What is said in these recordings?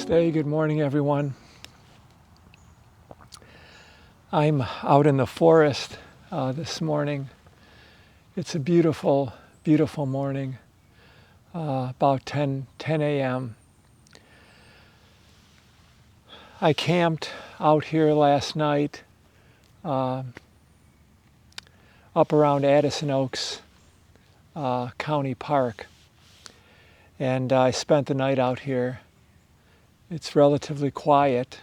Hey, good morning, everyone. I'm out in the forest this morning. It's a beautiful, beautiful morning, about 10 a.m. I camped out here last night up around Addison Oaks County Park, and I spent the night out here. It's relatively quiet.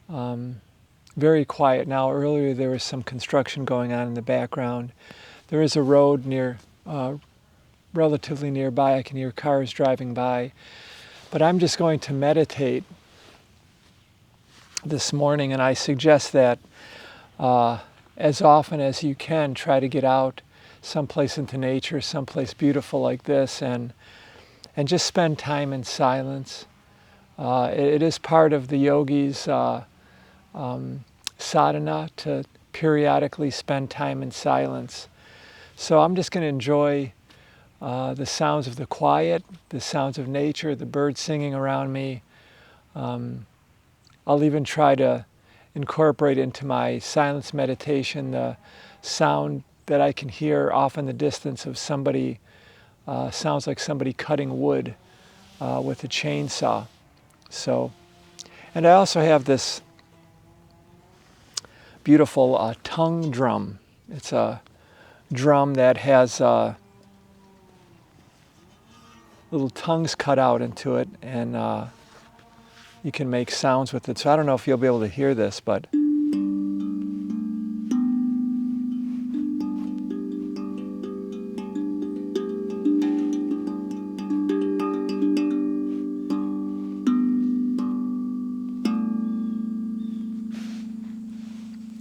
Very quiet now. Earlier there was some construction going on in the background. There is a road relatively nearby. I can hear cars driving by. But I'm just going to meditate this morning, and I suggest that as often as you can, try to get out someplace into nature, someplace beautiful like this, and just spend time in silence. It is part of the yogi's sadhana to periodically spend time in silence. So I'm just going to enjoy the sounds of the quiet, the sounds of nature, the birds singing around me. I'll even try to incorporate into my silence meditation the sound that I can hear off in the distance of somebody, sounds like somebody cutting wood with a chainsaw. And I also have this beautiful tongue drum. It's a drum that has little tongues cut out into it, and you can make sounds with it. So I don't know if you'll be able to hear this, but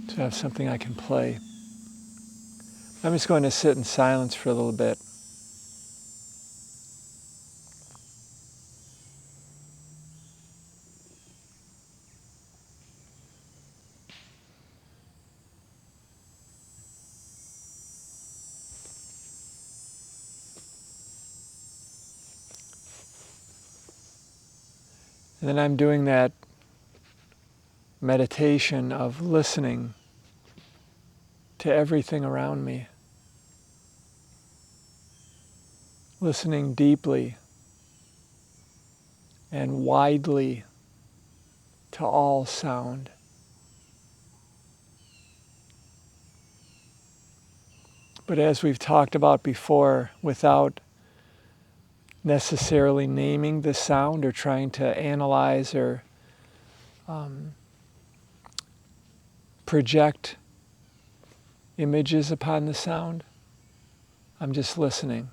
so I have something I can play. I'm just going to sit in silence for a little bit. And then I'm doing that meditation of listening to everything around me. Listening deeply and widely to all sound. But as we've talked about before, without necessarily naming the sound or trying to analyze or project images upon the sound, I'm just listening.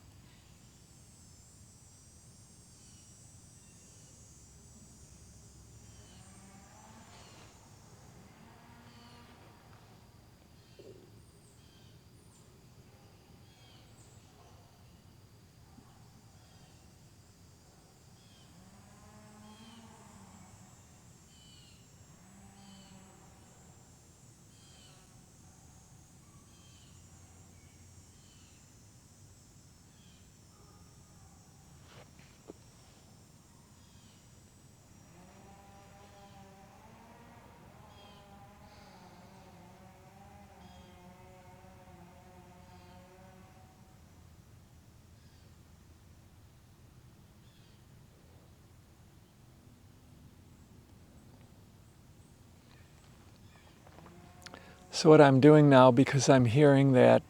So what I'm doing now, because I'm hearing that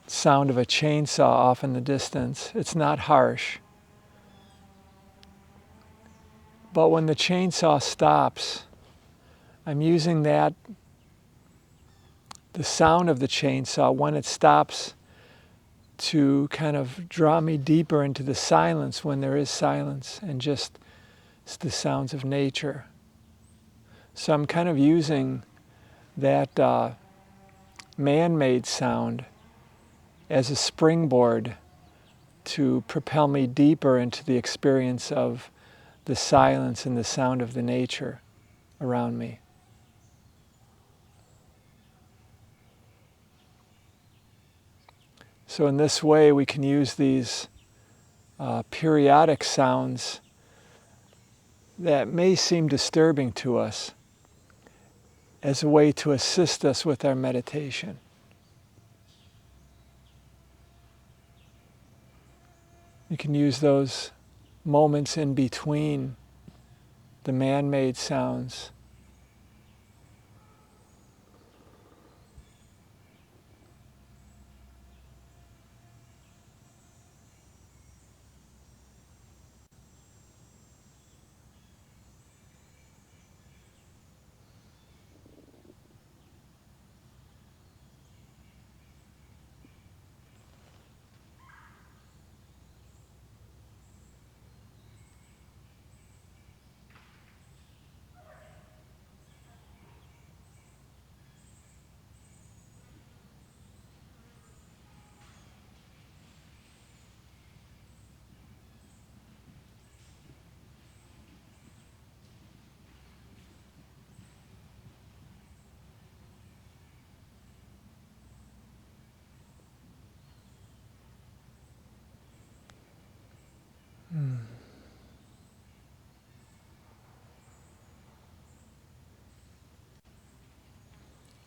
sound of a chainsaw off in the distance, it's not harsh. But when the chainsaw stops, I'm using the sound of the chainsaw when it stops to kind of draw me deeper into the silence when there is silence and just the sounds of nature. So I'm kind of using that man-made sound as a springboard to propel me deeper into the experience of the silence and the sound of the nature around me. So in this way we can use these periodic sounds that may seem disturbing to us as a way to assist us with our meditation. You can use those moments in between the man-made sounds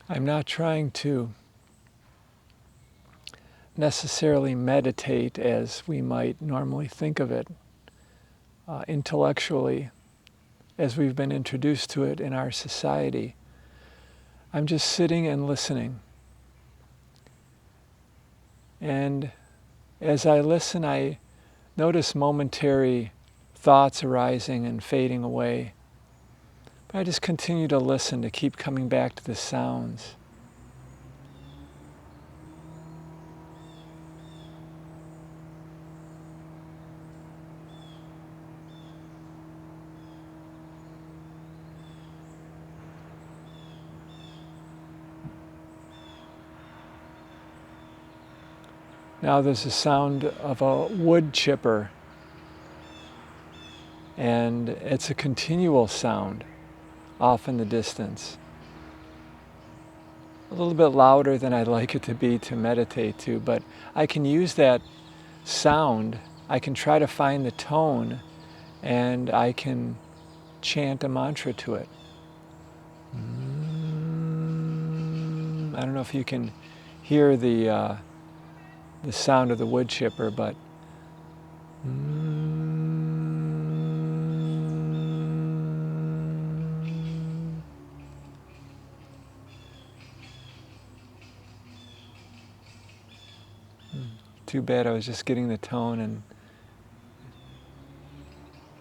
I'm not trying to necessarily meditate as we might normally think of it intellectually, as we've been introduced to it in our society. I'm just sitting and listening. And as I listen, I notice momentary thoughts arising and fading away. But I just continue to listen, to keep coming back to the sounds. Now there's a sound of a wood chipper, and it's a continual sound off in the distance. A little bit louder than I'd like it to be to meditate to, but I can use that sound. I can try to find the tone, and I can chant a mantra to it. I don't know if you can hear the sound of the wood chipper, but too bad I was just getting the tone, and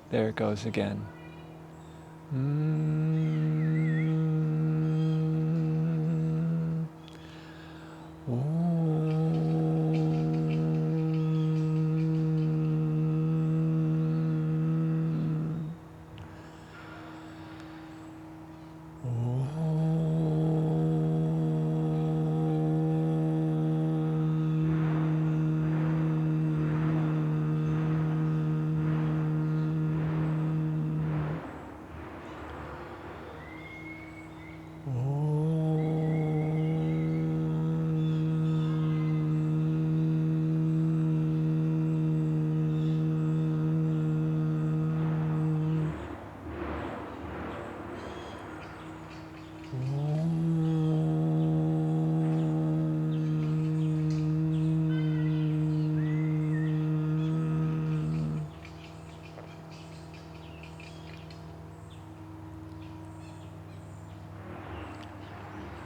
there it goes again.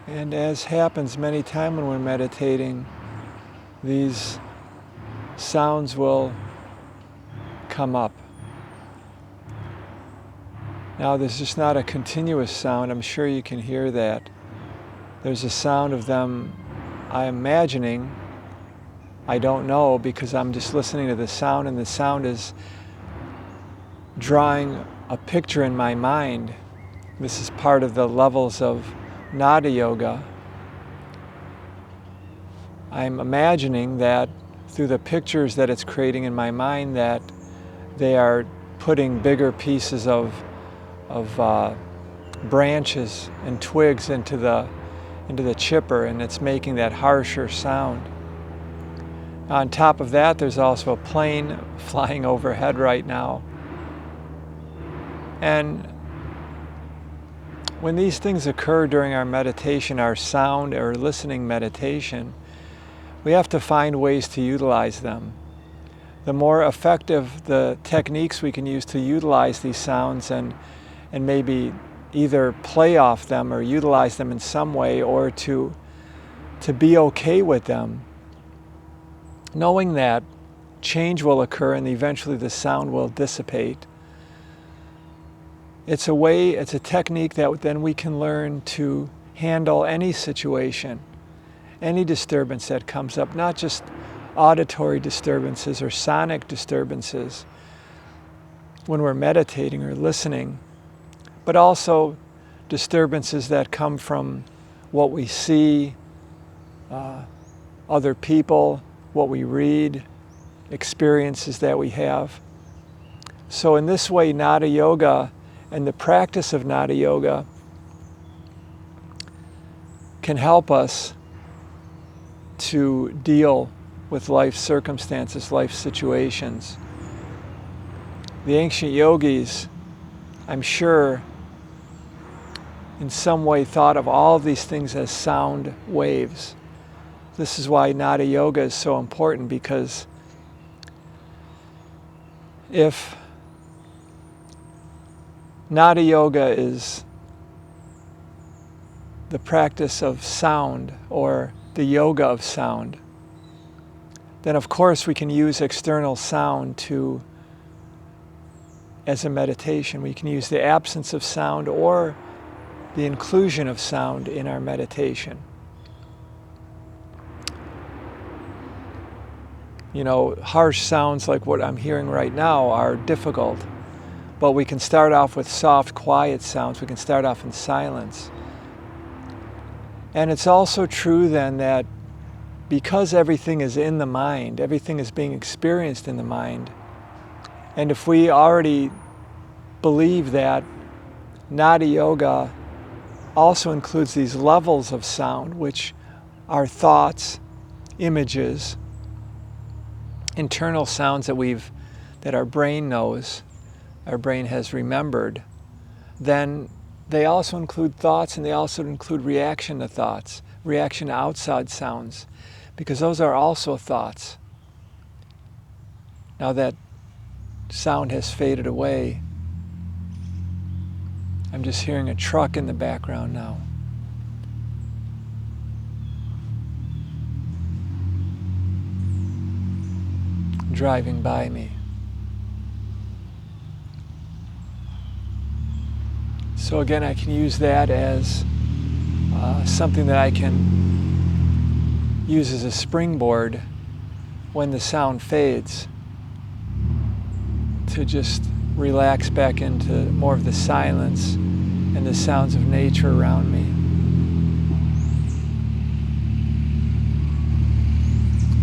And as happens many times when we're meditating, these sounds will come up. Now there's just not a continuous sound. I'm sure you can hear that. There's a sound of them, I'm imagining. I don't know, because I'm just listening to the sound, and the sound is drawing a picture in my mind. This is part of the levels of Nada Yoga. I'm imagining that through the pictures that it's creating in my mind, that they are putting bigger pieces of branches and twigs into the chipper, and it's making that harsher sound. On top of that, there's also a plane flying overhead right now. And when these things occur during our meditation, our sound or listening meditation, we have to find ways to utilize them. The more effective the techniques we can use to utilize these sounds and maybe either play off them or utilize them in some way, or to be okay with them, knowing that change will occur and eventually the sound will dissipate. It's a technique that then we can learn to handle any situation, any disturbance that comes up, not just auditory disturbances or sonic disturbances when we're meditating or listening, but also disturbances that come from what we see, other people, what we read, experiences that we have. So in this way, Nada Yoga and the practice of Nada Yoga can help us to deal with life circumstances, life situations. The ancient yogis, I'm sure, in some way thought of all of these things as sound waves. This is why Nada Yoga is so important, because if Nada Yoga is the practice of sound, or the yoga of sound, then of course we can use external sound as a meditation. We can use the absence of sound or the inclusion of sound in our meditation. You know, harsh sounds like what I'm hearing right now are difficult, but we can start off with soft, quiet sounds. We can start off in silence. And it's also true then that because everything is in the mind, everything is being experienced in the mind, and if we already believe that Nada Yoga also includes these levels of sound, which are thoughts, images, internal sounds that our brain knows, our brain has remembered, then they also include thoughts, and they also include reaction to thoughts, reaction to outside sounds, because those are also thoughts. Now that sound has faded away, I'm just hearing a truck in the background now. Driving by me. So again, I can use that as something that I can use as a springboard when the sound fades, to just relax back into more of the silence and the sounds of nature around me.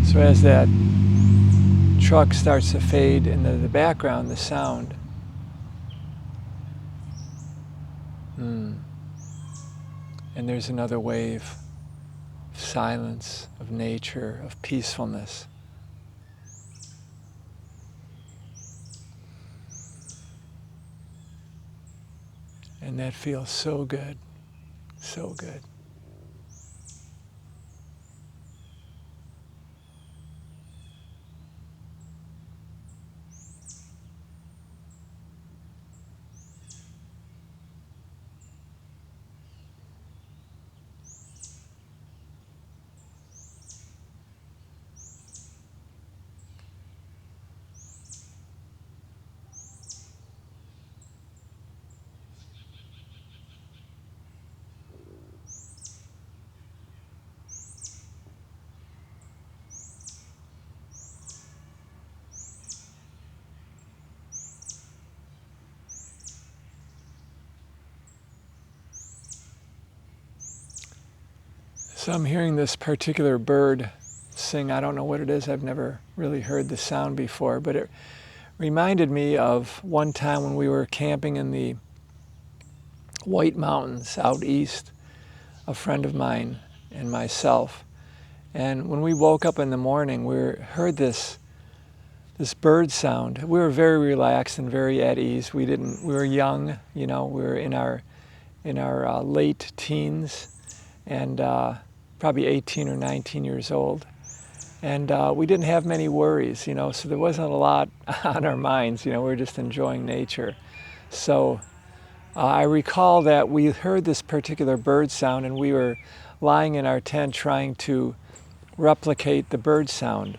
So as that truck starts to fade into the background, the sound, and there's another wave of silence, of nature, of peacefulness. And that feels so good, so good. So I'm hearing this particular bird sing. I don't know what it is. I've never really heard the sound before, but it reminded me of one time when we were camping in the White Mountains out east, a friend of mine and myself. And when we woke up in the morning, we heard this this bird sound. We were very relaxed and very at ease. We were young, we were in our late teens, and probably 18 or 19 years old. And we didn't have many worries, so there wasn't a lot on our minds, we were just enjoying nature. So I recall that we heard this particular bird sound, and we were lying in our tent trying to replicate the bird sound.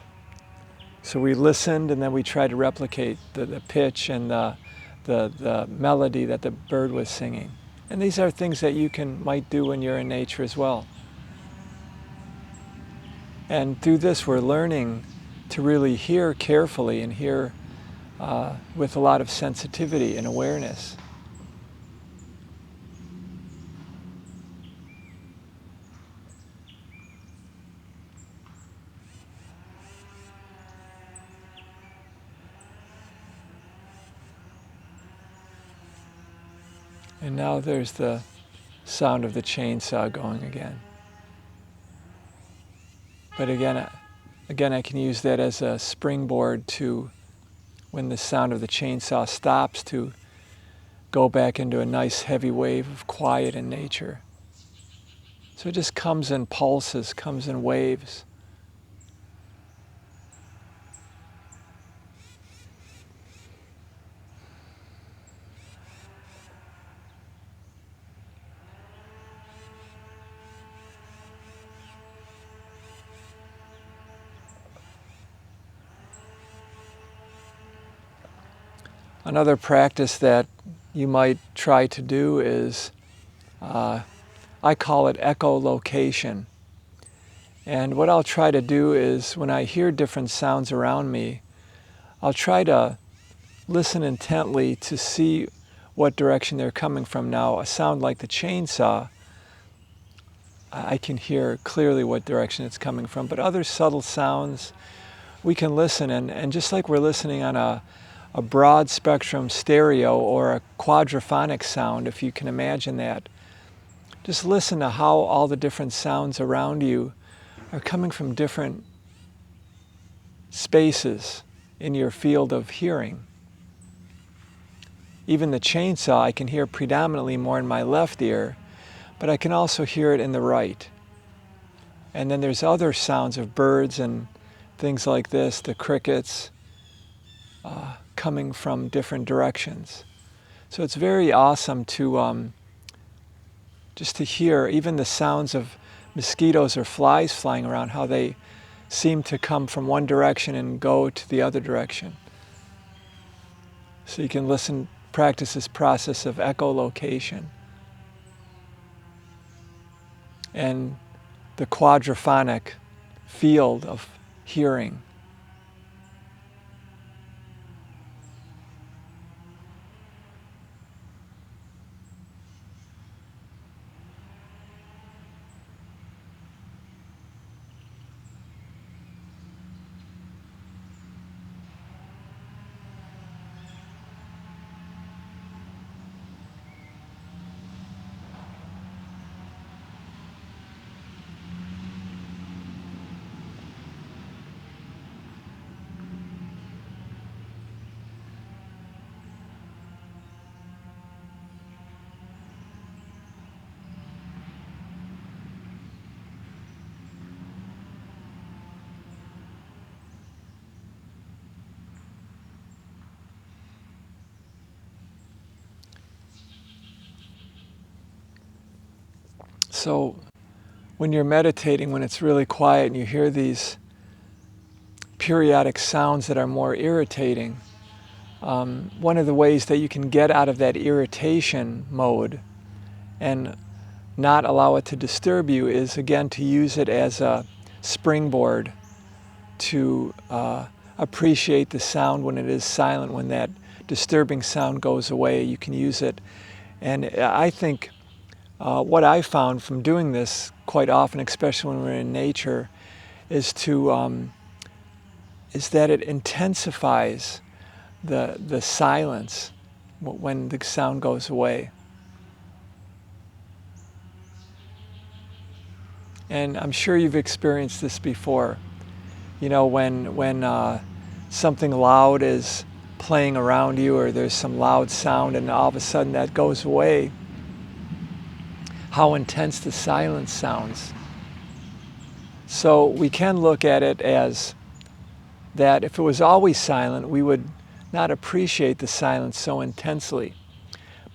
So we listened, and then we tried to replicate the pitch and the melody that the bird was singing. And these are things that you might do when you're in nature as well. And through this, we're learning to really hear carefully and hear with a lot of sensitivity and awareness. And now there's the sound of the chainsaw going again. But again, I can use that as a springboard to, when the sound of the chainsaw stops, to go back into a nice heavy wave of quiet in nature. So it just comes in pulses, comes in waves. Another practice that you might try to do is, I call it echolocation. And what I'll try to do is, when I hear different sounds around me, I'll try to listen intently to see what direction they're coming from. Now, a sound like the chainsaw, I can hear clearly what direction it's coming from, but other subtle sounds, we can listen, and just like we're listening on a broad spectrum stereo or a quadraphonic sound, if you can imagine that, just listen to how all the different sounds around you are coming from different spaces in your field of hearing. Even the chainsaw, I can hear predominantly more in my left ear, but I can also hear it in the right. And then there's other sounds of birds and things like this, the crickets, coming from different directions. So it's very awesome to just to hear even the sounds of mosquitoes or flies flying around, how they seem to come from one direction and go to the other direction. So you can listen, practice this process of echolocation. And the quadraphonic field of hearing. So when you're meditating, when it's really quiet and you hear these periodic sounds that are more irritating, one of the ways that you can get out of that irritation mode and not allow it to disturb you is, again, to use it as a springboard to appreciate the sound when it is silent. When that disturbing sound goes away, you can use it. And I think what I found from doing this quite often, especially when we're in nature, is that it intensifies the silence when the sound goes away. And I'm sure you've experienced this before. When something loud is playing around you, or there's some loud sound and all of a sudden that goes away, how intense the silence sounds. So we can look at it as that if it was always silent, we would not appreciate the silence so intensely.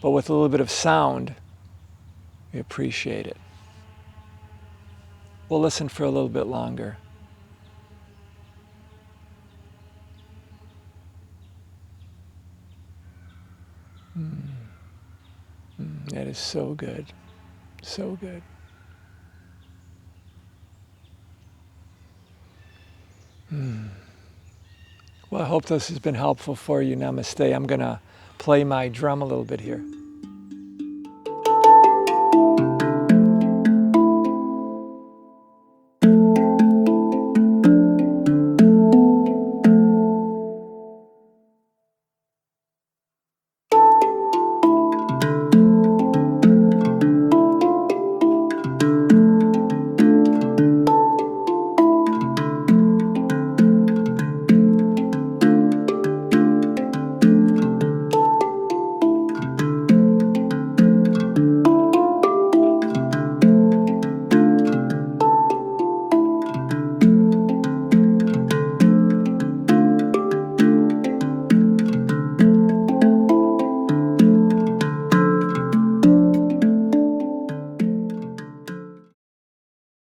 But with a little bit of sound, we appreciate it. We'll listen for a little bit longer. That is so good. So good. Well, I hope this has been helpful for you. Namaste. I'm going to play my drum a little bit here.